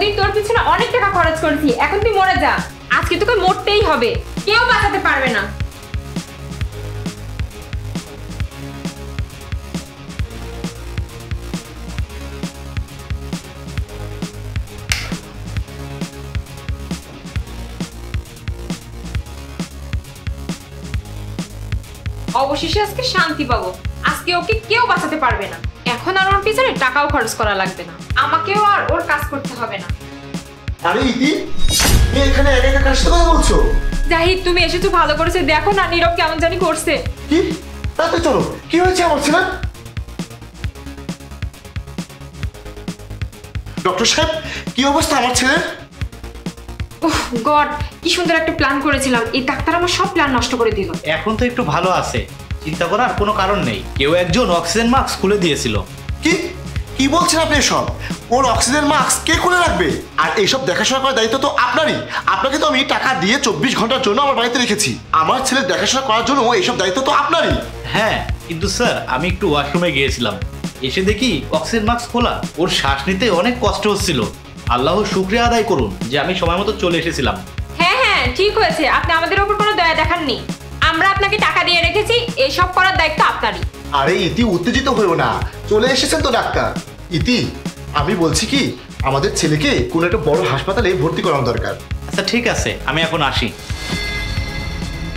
এতদিন তোর পিছনে অনেক টাকা খরচ করেছি, এখন তুই মরে যা। আজকে তোকে মরতেই হবে, কেউ বাঁচাতে পারবে না। অবশেষে আজকে শান্তি পাবো, আজকে ওকে কেউ বাঁচাতে পারবে না। এখন আর ওর পিছনে টাকাও খরচ করা লাগবে না, আমাকেও আর ওর কাজ করতে হবে না। আরে ইতি, তুমি এখানে একা একা কার সাথে কথা বলছো? জাহিদ, তুমি এসেছো ভালো করেছে, দেখো না নীরব কেমন জানি করছে। কি? তাতে চলো, কি হয়েছে আমার ছেলে? ডক্টর সাহেব, কি অবস্থা আমার ছেলের? ওহ গড, কি সুন্দর একটা প্ল্যান করেছিলাম, এই ডাক্তার আমার সব প্ল্যান নষ্ট করে দিল। এখন তো একটু ভালো আছে, চিন্তা করার কোনো কারণ নেই। কেউ একজন অক্সিজেন মাস্ক খুলে দিয়েছিল। কি কি বলছেন আপনি এসব? ওর অক্সিজেন মাস্ক কে খুলে রাখবে? আর এইসব দেখাশোনা করার দায়িত্ব তো আপনারই। আপনাকে তো আমি টাকা দিয়ে 24 ঘন্টার জন্য আমার বাড়িতে রেখেছি। আমার ছেলের দেখাশোনা করার জন্য এইসব দায়িত্ব তো আপনারই। হ্যাঁ, কিন্তু স্যার আমি একটু ওয়াশরুমে গিয়েছিলাম, এসে দেখি অক্সিজেন মাস্ক খোলা। ওর শ্বাস নিতে অনেক কষ্ট হচ্ছিল। আল্লাহর শুকরিয়া আদায় করুন যে আমি সময় মতো চলে এসেছিলাম। হ্যাঁ হ্যাঁ ঠিক হয়েছে, আপনি আমাদের ওপর কোনো দয়া দেখাননি। আমরা আপনাকে টাকা দিয়ে রেখেছি, এসব করার দায়িত্ব আপনারই। আরে ইতি, উত্তেজিত হয়েও না, চলে এসেছেন তো ডাক্তার। ইতি, আমি বলছি কি, আমাদের ছেলেকে কোনো একটা বড় হাসপাতালে ভর্তি করানো দরকার। আচ্ছা ঠিক আছে, আমি এখন আসি।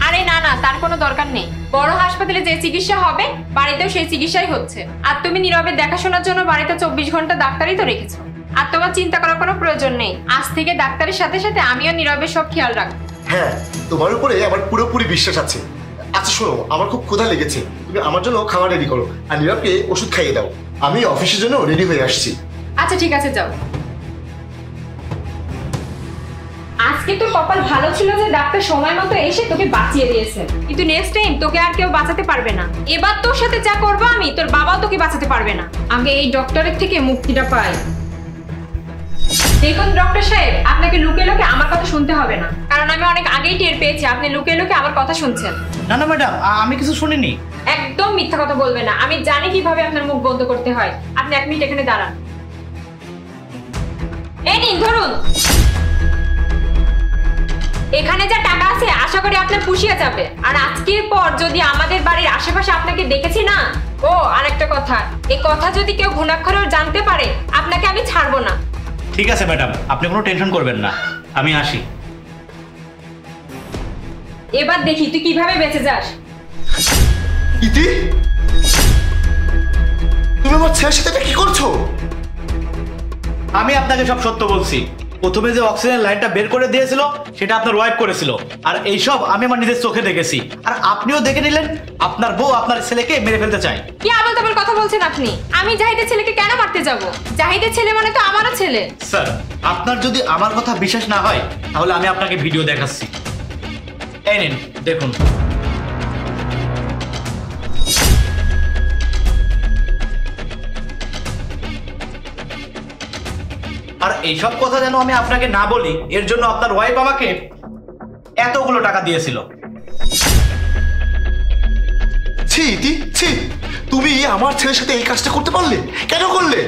আরে না না, তার কোনো দরকার নেই। বড় হাসপাতালে যে চিকিৎসা হবে বাড়িতেও সেই চিকিৎসাই হচ্ছে। আর তুমি নীরবের দেখাশোনার জন্য বাড়িতে 24 ঘন্টা ডাক্তারই তো রেখেছো। আর তোমার চিন্তা করার কোনো প্রয়োজন নেই, আজ থেকে ডাক্তারের সাথে সাথে আমিও নীরবের সব খেয়াল রাখবো। হ্যাঁ, তোমার উপরে আমার পুরোপুরি বিশ্বাস আছে। আচ্ছা শোনো, আমার খুব ক্ষুধা লেগেছে, তুমি আমার জন্য খাবার রেডি করো আর নীরবকে ওষুধ খাইয়ে দাও। আমি অফিসের জন্য রেডি হয়ে আসছি। আচ্ছা ঠিক আছে, যাও। আজকে তোর কপাল ভালো ছিল যে ডাক্তার সময় মতো এসে তোকে বাঁচিয়ে দিয়েছে, কিন্তু নেক্সট টাইম তোকে আর কেউ বাঁচাতে পারবে না। এবার তোর সাথে যা করবো আমি, তোর বাবাও তোকে বাঁচাতে পারবে না। আগে এই ডক্টরের থেকে মুক্তিটা পাই। দেখুন ডক্টর সাহেব, আপনাকে লুকে লুকে আমার কথা শুনতে হবে না, কারণ আমি অনেক আগেই টের পেয়েছি আপনি লুকে লুকে আমার কথা শুনছেন। না না ম্যাডাম, আমি কিছু শুনিনি। একদম মিথ্যা কথা বলবেন না, আমি জানি কিভাবে আপনার মুখ বন্ধ করতে হয়। আপনি 1 মিনিট এখানে দাঁড়ান। এই নিন ধরুন, এখানে যা টাকা আছে আশা করি আপনার পুষিয়ে যাবে। আর আজকের পর যদি আমাদের বাড়ির আশেপাশে আপনাকে দেখেছি না, ও আরেকটা কথা, এই কথা যদি কেউ ঘুণাক্ষরেও জানতে পারে আপনাকে আমি ছাড়বো না। ঠিক আছে ম্যাডাম, আপনি কোনো টেনশন করবেন না, আমি আসি। এবার দেখি তুই কিভাবে বেঁচে যাস। ইতি, তুমি আমার ছেলের সাথে এটা কি করছো? আমি আপনাকে সব সত্য বলছি। প্রথমে যে অক্সিজেন লাইনটা বের করে দিয়েছিল সেটা আপনার ওয়াইফ করেছিল, আর এইসব আমি আমার নিজের চোখে দেখেছি। আর আপনিও দেখে নিলেন আপনার বউ আপনার ছেলেকে মেরে ফেলতে চায়। কি আবল তাবল কথা বলছেন আপনি? আমি জাহিদের ছেলেকে কেন মারতে যাব? জাহিদের ছেলে মানে তো আমারও ছেলে। স্যার, আপনার যদি আমার কথা বিশ্বাস না হয় তাহলে আমি আপনাকে ভিডিও দেখাচ্ছি। এই নিন দেখুন। আর এইসব কথা যেন আমি আপনাকে না বলি, এর জন্য আপনার ওয়াইফ আমাকে এতগুলো টাকা দিয়েছিল। ছি ইতি, ছি, তুমি আমার ছেলের সাথে এই কাজটা করতে পারলে? কেন করলে?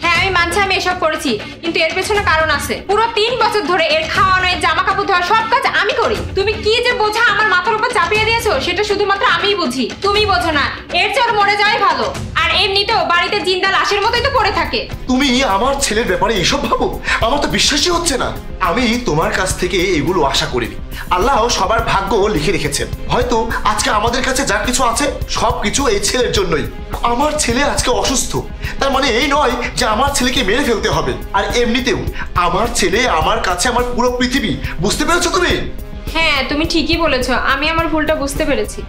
হ্যাঁ আমি মানছি আমি এসব করেছি, কিন্তু এর পেছনে কারণ আছে। পুরো 3 বছর ধরে এর খাওয়ানো, এর জামা কাপড় ধোয়া সব কাজ আমি করি। তুমি কি যে বোঝা আমার মাথার উপর চাপিয়ে দিয়েছো সেটা শুধুমাত্র আমিই বুঝি, তুমি বোঝো না। এর চেয়ে মরে যাওয়াই ভালো। আর এমনিতেও বাড়িতে জিন্দা লাশের মতোই তো পড়ে থাকে। তুমি আমার ছেলের ব্যাপারে এসব ভাবো? আমার তো বিশ্বাসই হচ্ছে না। আমি তোমার কাছ থেকে এগুলো আশা করিনি। আল্লাহ সবার ভাগ্য লিখে রেখেছেন। হয়তো আজকে আমাদের কাছে যা কিছু আছে সবকিছু এই ছেলের জন্যই। আমার ছেলে আজকে অসুস্থ, তার মানে এই নয় যে আমার ছেলেকে মেরে ফেলতে হবে। আর এমনিতেও আমার ছেলে আমার কাছে আমার পুরো পৃথিবী। বুঝতে পেরেছো তুমি? হ্যাঁ তুমি ঠিকই বলেছো, আমি আমার ভুলটা বুঝতে পেরেছি।